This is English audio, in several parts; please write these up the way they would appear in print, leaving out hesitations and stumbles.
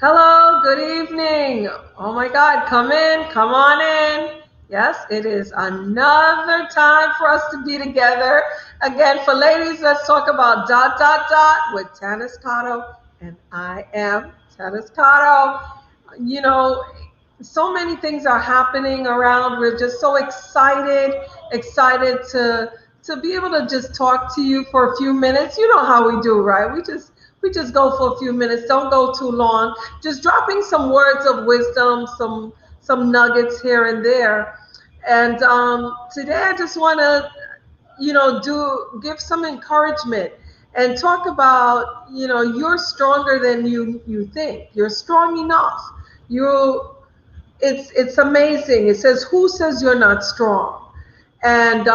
Hello, good evening. Oh my God, come in, come on in. Yes, it is another time for us to be together. Again, for ladies, let's talk about with Tanis Cotto, and I am Tanis Cotto. You know, so many things are happening around. We're just so excited to be able to just talk to you for a few minutes. You know how we do, right? We just go for a few minutes. Don't go too long. Just dropping some words of wisdom, some nuggets here and there. And today I just want to, do give some encouragement and talk about, you're stronger than you think. You're strong enough. You it's amazing. It says, "Who says you're not strong?" And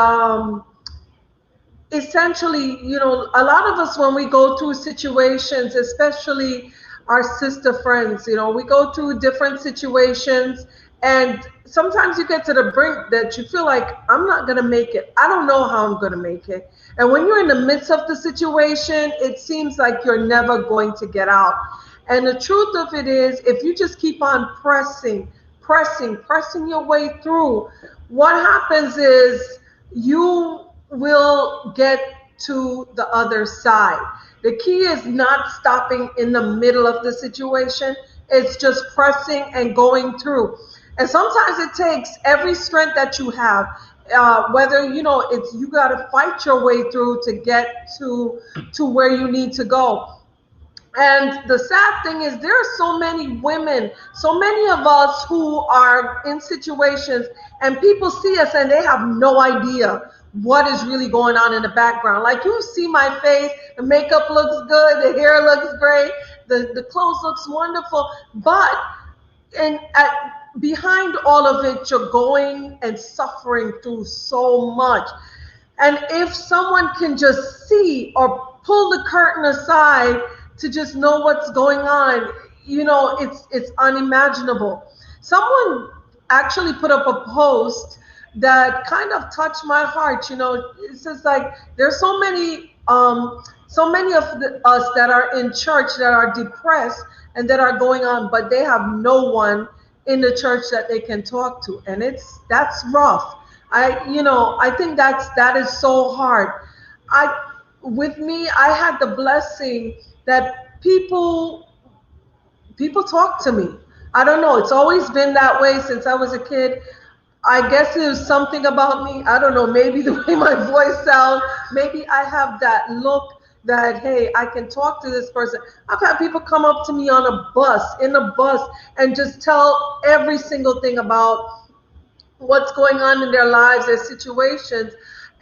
essentially, a lot of us, when we go through situations, especially our sister friends, we go through different situations, and sometimes you get to the brink that you feel like, I'm not going to make it. I don't know how I'm going to make it. And when you're in the midst of the situation, it seems like you're never going to get out. And the truth of it is, if you just keep on pressing your way through, what happens is you will get to the other side. The key is not stopping in the middle of the situation. It's just pressing and going through. And sometimes it takes every strength that you have, whether it's you got to fight your way through to get to where you need to go. And the sad thing is, there are so many women, so many of us who are in situations, and people see us and they have no idea what is really going on in the background. Like, you see my face, the makeup looks good, the hair looks great, the clothes looks wonderful, but behind all of it, you're going and suffering through so much. And if someone can just see or pull the curtain aside to just know what's going on, it's unimaginable. Someone actually put up a post that kind of touched my heart. It says, like, there's so many of us that are in church that are depressed and that are going on, but they have no one in the church that they can talk to, and that's rough. I think that is so hard. I With me, I had the blessing that people talk to me. I don't know. It's always been that way since I was a kid. I guess it was something about me. I don't know. Maybe the way my voice sounds. Maybe I have that look that, hey, I can talk to this person. I've had people come up to me on in a bus, and just tell every single thing about what's going on in their lives, their situations.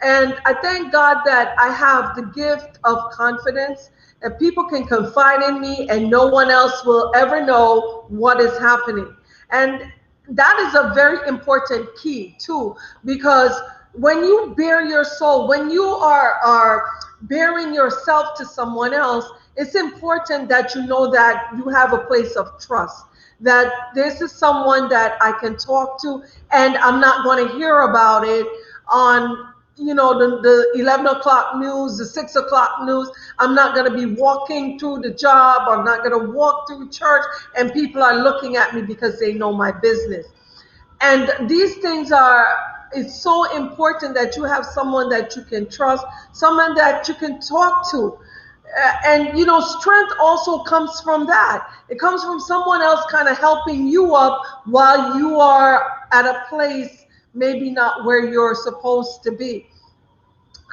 And I thank God that I have the gift of confidence, and people can confide in me and no one else will ever know what is happening. And that is a very important key too, because when you bare your soul, when you are bearing yourself to someone else, it's important that you know that you have a place of trust, that this is someone that I can talk to, and I'm not going to hear about it on the 11 o'clock news, the 6 o'clock news. I'm not going to be walking through the job. I'm not going to walk through church and people are looking at me because they know my business. And these things it's so important that you have someone that you can trust, someone that you can talk to. And strength also comes from that. It comes from someone else kind of helping you up while you are at a place maybe not where you're supposed to be.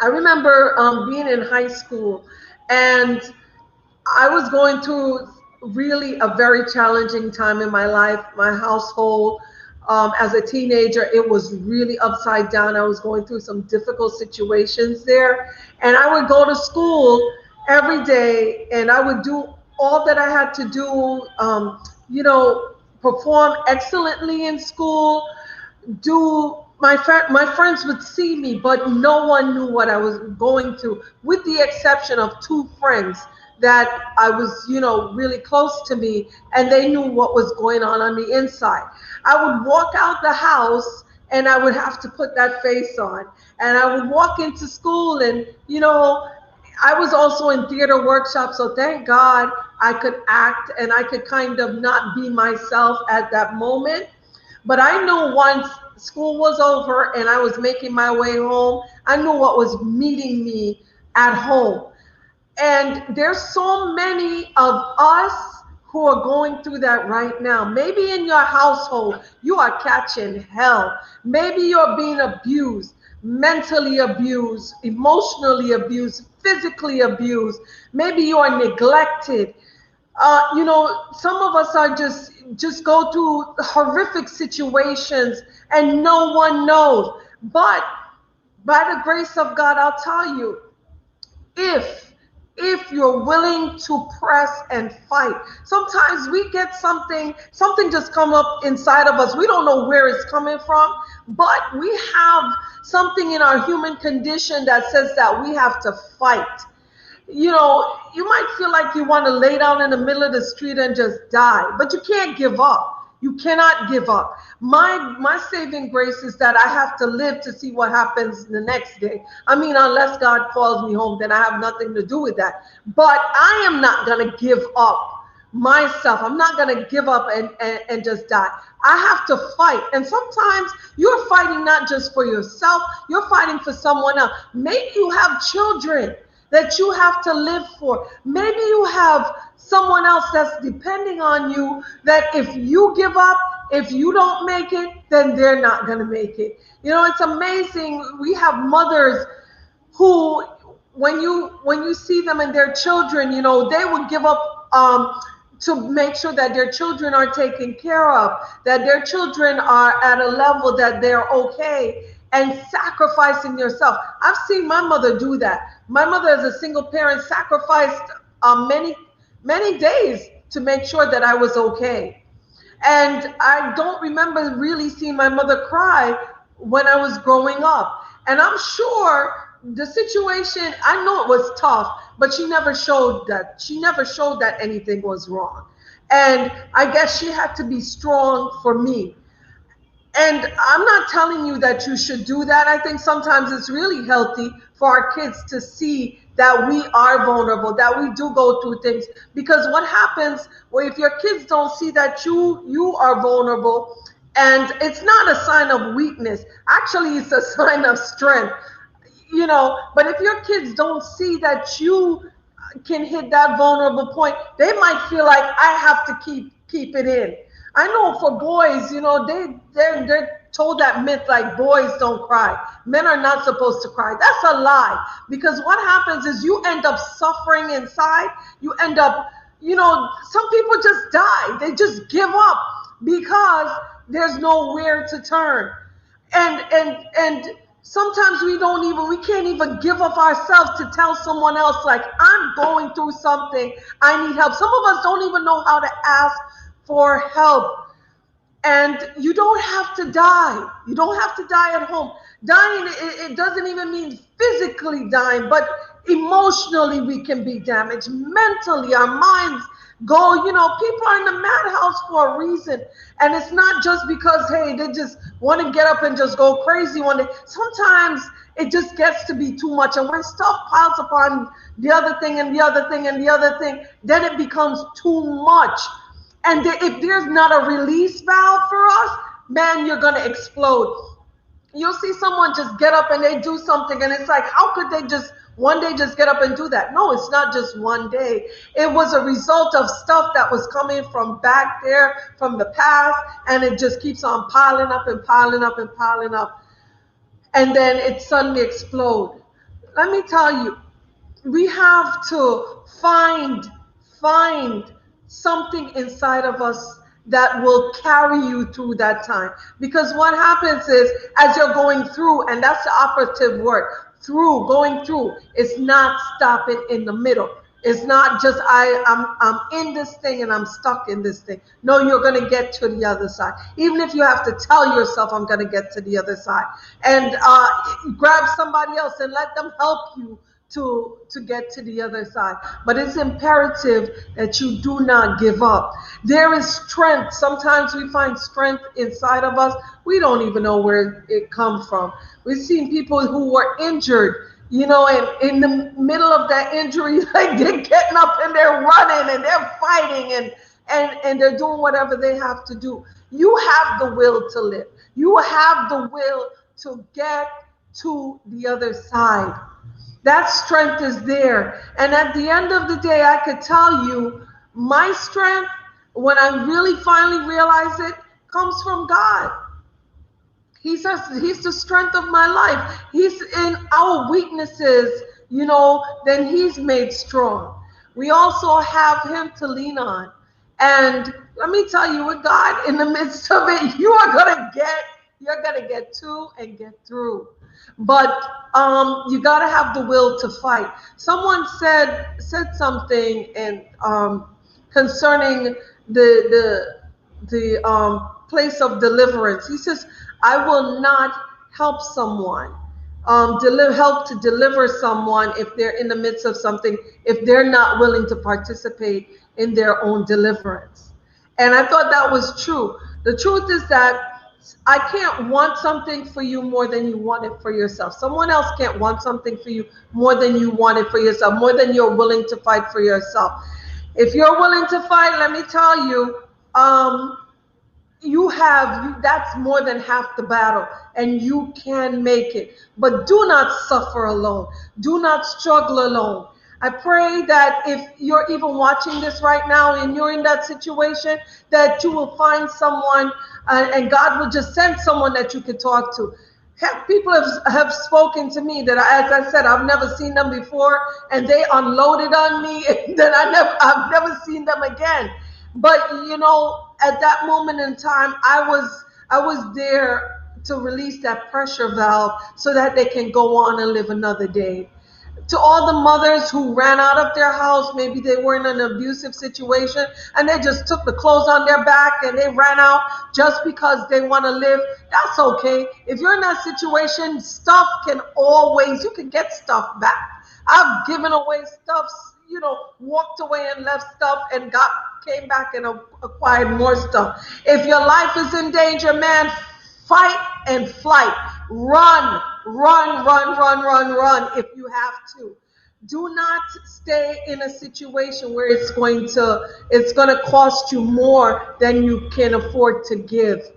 I remember being in high school, and I was going through really a very challenging time in my life. My household, as a teenager, it was really upside down. I was going through some difficult situations there. And I would go to school every day, and I would do all that I had to do, perform excellently in school, do my friends would see me, but no one knew what I was going through, with the exception of two friends that I was, really close to me, and they knew what was going on the inside. I would walk out the house and I would have to put that face on, and I would walk into school, and I was also in theater workshops, so thank God I could act and I could kind of not be myself at that moment. But I knew once school was over and I was making my way home, I knew what was meeting me at home. And there's so many of us who are going through that right now. Maybe in your household, you are catching hell. Maybe you're being abused, mentally abused, emotionally abused, physically abused. Maybe you are neglected. Some of us are just go through horrific situations and no one knows. But by the grace of God, I'll tell you, if you're willing to press and fight. Sometimes we get something just come up inside of us. We don't know where it's coming from, but we have something in our human condition that says that we have to fight. You might feel like you want to lay down in the middle of the street and just die, but you can't give up. You cannot give up. My saving grace is that I have to live to see what happens the next day. I mean, unless God calls me home, then I have nothing to do with that. But I am not going to give up myself. I'm not going to give up and just die. I have to fight. And sometimes you're fighting not just for yourself, you're fighting for someone else. Maybe you have children that you have to live for. Maybe you have someone else that's depending on you, that if you give up, if you don't make it, then they're not going to make it. It's amazing. We have mothers who, when you see them and their children, they would give up to make sure that their children are taken care of, that their children are at a level that they're okay, and sacrificing yourself. I've seen my mother do that. My mother, as a single parent, sacrificed many days to make sure that I was okay. And I don't remember really seeing my mother cry when I was growing up. And I'm sure the situation, I know it was tough, but she never showed that. She never showed that anything was wrong. And I guess she had to be strong for me. And I'm not telling you that you should do that. I think sometimes it's really healthy for our kids to see that we are vulnerable, that we do go through things. Because what happens, well, if your kids don't see that you are vulnerable, and it's not a sign of weakness, actually it's a sign of strength, but if your kids don't see that you can hit that vulnerable point, they might feel like I have to keep it in. I know for boys, they're told that myth like boys don't cry. Men are not supposed to cry. That's a lie. Because what happens is you end up suffering inside. You end up, some people just die. They just give up because there's nowhere to turn. And sometimes we can't even give up ourselves to tell someone else, like, I'm going through something, I need help. Some of us don't even know how to ask for help. And you don't have to die. You don't have to die at home. Dying, it doesn't even mean physically dying, but emotionally we can be damaged. Mentally, our minds go, people are in the madhouse for a reason. And it's not just because, hey, they just want to get up and just go crazy one day. Sometimes it just gets to be too much. And when stuff piles upon the other thing and the other thing and the other thing, then it becomes too much. And if there's not a release valve for us, man, you're going to explode. You'll see someone just get up and they do something, and it's like, how could they just one day just get up and do that? No, it's not just one day. It was a result of stuff that was coming from back there, from the past, and it just keeps on piling up and piling up and piling up. And then it suddenly explodes. Let me tell you, we have to find something inside of us that will carry you through that time. Because what happens is, as you're going through, and that's the operative word, going through, it's not stopping in the middle. It's not just I'm in this thing and I'm stuck in this thing. No, you're going to get to the other side. Even if you have to tell yourself, I'm going to get to the other side. And grab somebody else and let them help you to get to the other side. But it's imperative that you do not give up. There is strength. Sometimes we find strength inside of us. We don't even know where it comes from. We've seen people who were injured and in the middle of that injury, like they're getting up and they're running and they're fighting and they're doing whatever they have to do. You have the will to live. You have the will to get to the other side. That strength is there. And at the end of the day, I could tell you my strength, when I really finally realize it, comes from God. He's the strength of my life. He's in our weaknesses, then he's made strong. We also have him to lean on. And let me tell you, with God in the midst of it, you're gonna get to and get through. But you gotta have the will to fight. Someone said something and concerning the place of deliverance. He says, I will not help someone, help to deliver someone if they're in the midst of something, if they're not willing to participate in their own deliverance. And I thought that was true. The truth is that I can't want something for you more than you want it for yourself. Someone else can't want something for you more than you want it for yourself, more than you're willing to fight for yourself. If you're willing to fight, let me tell you, that's more than half the battle, and you can make it. But do not suffer alone. Do not struggle alone. I pray that if you're even watching this right now and you're in that situation, that you will find someone and God will just send someone that you can talk to. People have spoken to me that, as I said, I've never seen them before, and they unloaded on me, and then I've never seen them again. But at that moment in time, I was there to release that pressure valve so that they can go on and live another day. To all the mothers who ran out of their house, maybe they were in an abusive situation and they just took the clothes on their back and they ran out just because they want to live, that's okay. If you're in that situation, you can get stuff back. I've given away stuff, walked away and left stuff and came back and acquired more stuff. If your life is in danger, man, fight and flight. Run if you have to. Do not stay in a situation where it's going to cost you more than you can afford to give.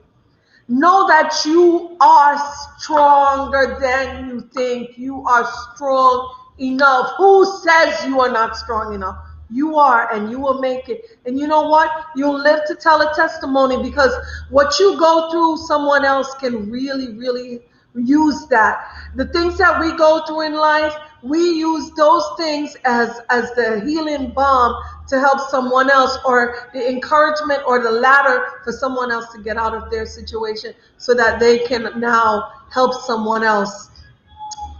Know that you are stronger than you think. You are strong enough. Who says you are not strong enough? You are, and you will make it. And you know what? You'll live to tell a testimony, because what you go through, someone else can really, really use that. The things that we go through in life, we use those things as the healing balm to help someone else, or the encouragement or the ladder for someone else to get out of their situation so that they can now help someone else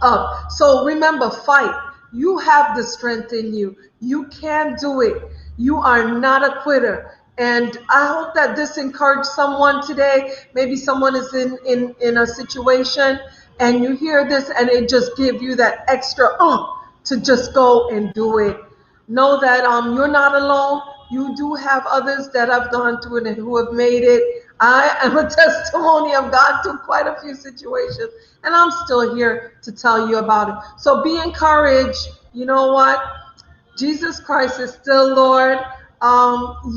up. So remember, fight. You have the strength in you. You can do it. You are not a quitter. And I hope that this encouraged someone today. Maybe someone is in a situation and you hear this and it just gives you that extra to just go and do it. Know that you're not alone. You do have others that have gone through it and who have made it. I am a testimony. I've gone through quite a few situations and I'm still here to tell you about it. So be encouraged. You know what? Jesus Christ is still Lord.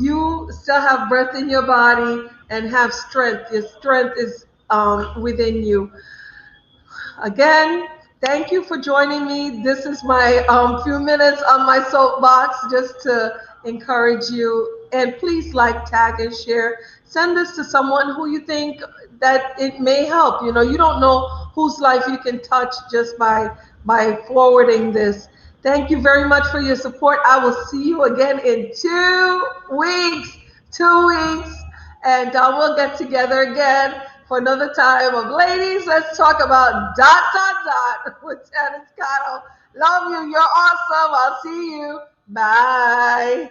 You still have breath in your body and have strength. Your strength is within you. Again, thank you for joining me. This is my few minutes on my soapbox just to encourage you. And please like, tag, and share. Send this to someone who you think that it may help. You don't know whose life you can touch just by forwarding this. Thank you very much for your support. I will see you again in 2 weeks. 2 weeks. And we'll get together again for another time of Ladies, Let's Talk About ... with Tannis Cotto. Love you. You're awesome. I'll see you. Bye.